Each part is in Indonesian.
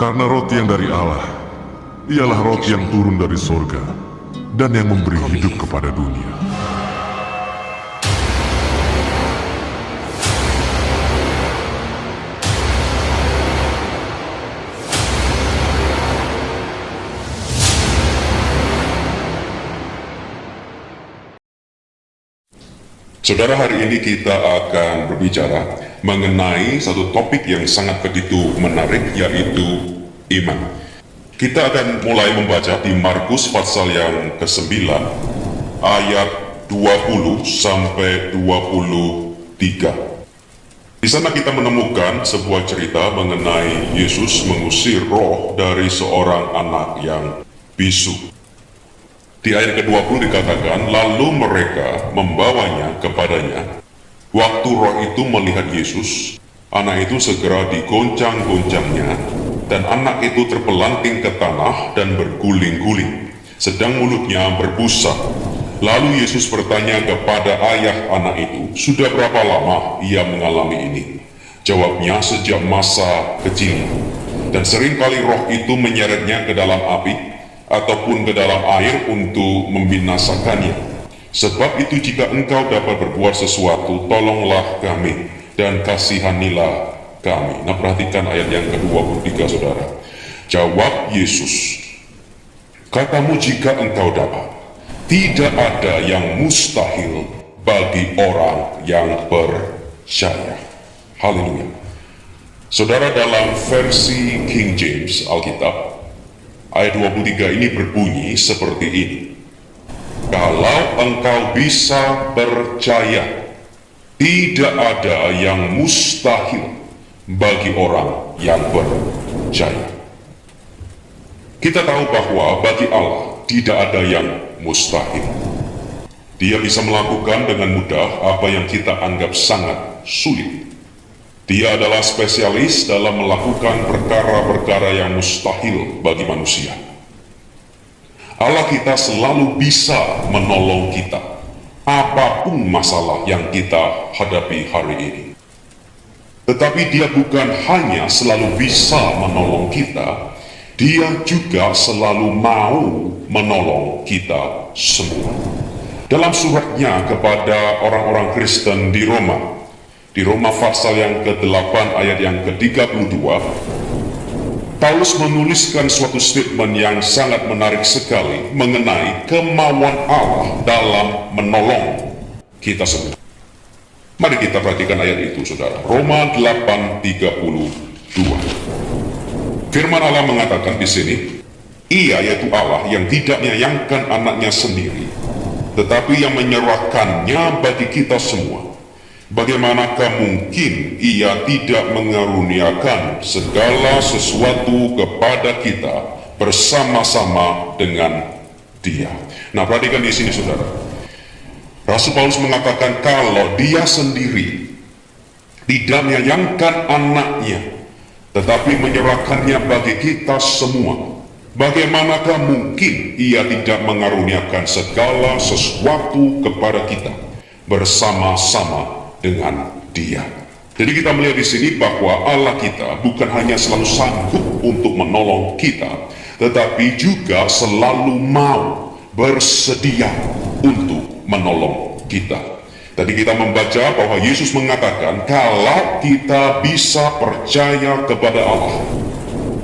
Karena roti yang dari Allah ialah roti yang turun dari sorga dan yang memberi hidup kepada dunia. Saudara, hari ini kita akan berbicara mengenai satu topik yang sangat begitu menarik, yaitu iman. Kita akan mulai membaca di Markus pasal yang ke-9 ayat 20 sampai 23. Di sana kita menemukan sebuah cerita mengenai Yesus mengusir roh dari seorang anak yang bisu. Di ayat ke-20 dikatakan, lalu mereka membawanya kepadanya. Waktu roh itu melihat Yesus, anak itu segera digoncang-goncangnya, dan anak itu terpelanting ke tanah dan berguling-guling, sedang mulutnya berbusa. Lalu Yesus bertanya kepada ayah anak itu, sudah berapa lama ia mengalami ini? Jawabnya, sejak masa kecilnya. Dan seringkali roh itu menyeretnya ke dalam api, ataupun ke dalam air untuk membinasakannya. Sebab itu jika engkau dapat berbuat sesuatu, tolonglah kami dan kasihanilah kami. Nah, perhatikan ayat yang ke-23, saudara. Jawab Yesus, katamu jika engkau dapat, tidak ada yang mustahil bagi orang yang percaya. Haleluya. Saudara, dalam versi King James Alkitab, ayat 23 ini berbunyi seperti ini. Kalau engkau bisa percaya, tidak ada yang mustahil bagi orang yang percaya. Kita tahu bahwa bagi Allah tidak ada yang mustahil. Dia bisa melakukan dengan mudah apa yang kita anggap sangat sulit. Dia adalah spesialis dalam melakukan perkara-perkara yang mustahil bagi manusia. Allah kita selalu bisa menolong kita, apapun masalah yang kita hadapi hari ini. Tetapi Dia bukan hanya selalu bisa menolong kita, Dia juga selalu mau menolong kita semua. Dalam suratnya kepada orang-orang Kristen di Roma pasal yang ke-8 ayat yang ke-32, Paulus menuliskan suatu statement yang sangat menarik sekali mengenai kemauan Allah dalam menolong kita semua. Mari kita perhatikan ayat itu, saudara. Roma 8:32. Firman Allah mengatakan di sini, Ia yaitu Allah yang tidak menyayangkan anaknya sendiri, tetapi yang menyerahkannya bagi kita semua. Bagaimanakah mungkin Ia tidak mengaruniakan segala sesuatu kepada kita bersama-sama dengan Dia? Nah, perhatikan di sini, saudara. Rasul Paulus mengatakan kalau Dia sendiri tidak menyayangkan anaknya, tetapi menyerahkannya bagi kita semua. Bagaimanakah mungkin Ia tidak mengaruniakan segala sesuatu kepada kita bersama-sama dengan Dia? Jadi kita melihat di sini bahwa Allah kita bukan hanya selalu sanggup untuk menolong kita, tetapi juga selalu mau bersedia untuk menolong kita. Tadi kita membaca bahwa Yesus mengatakan kalau kita bisa percaya kepada Allah,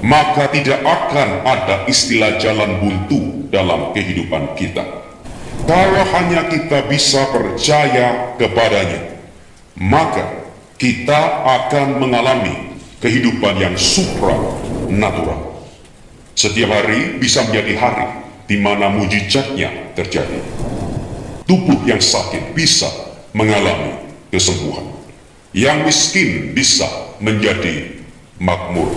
maka tidak akan ada istilah jalan buntu dalam kehidupan kita. Kalau hanya kita bisa percaya kepadanya, maka kita akan mengalami kehidupan yang supranatural. Setiap hari bisa menjadi hari di mana mujizatnya terjadi. Tubuh yang sakit bisa mengalami kesembuhan. Yang miskin bisa menjadi makmur.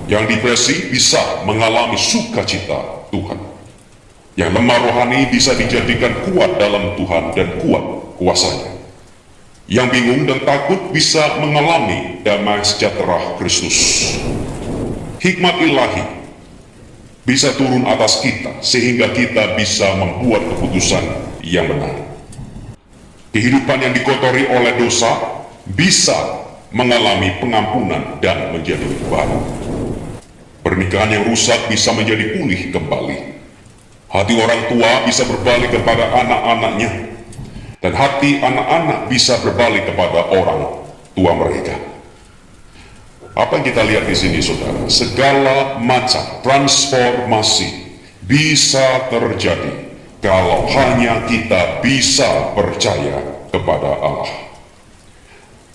Yang depresi bisa mengalami sukacita Tuhan. Yang lemah rohani bisa dijadikan kuat dalam Tuhan dan kuat kuasanya. Yang bingung dan takut bisa mengalami damai sejahtera Kristus. Hikmat ilahi bisa turun atas kita sehingga kita bisa membuat keputusan yang benar. Kehidupan yang dikotori oleh dosa bisa mengalami pengampunan dan menjadi baru. Pernikahan yang rusak bisa menjadi pulih kembali. Hati orang tua bisa berbalik kepada anak-anaknya. Dan hati anak-anak bisa berbalik kepada orang tua mereka. Apa yang kita lihat di sini, saudara? Segala macam transformasi bisa terjadi kalau hanya kita bisa percaya kepada Allah.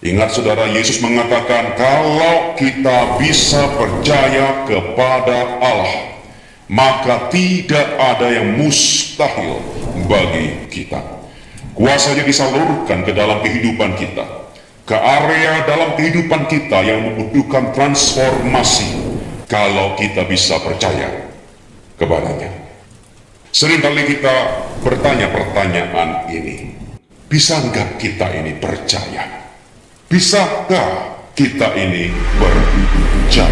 Ingat, saudara, Yesus mengatakan kalau kita bisa percaya kepada Allah, maka tidak ada yang mustahil bagi kita. Kuasanya disalurkan ke dalam kehidupan kita, ke area dalam kehidupan kita yang membutuhkan transformasi kalau kita bisa percaya kepadanya. Seringkali kita bertanya pertanyaan ini, bisa enggak kita ini percaya? Bisakah kita ini percaya?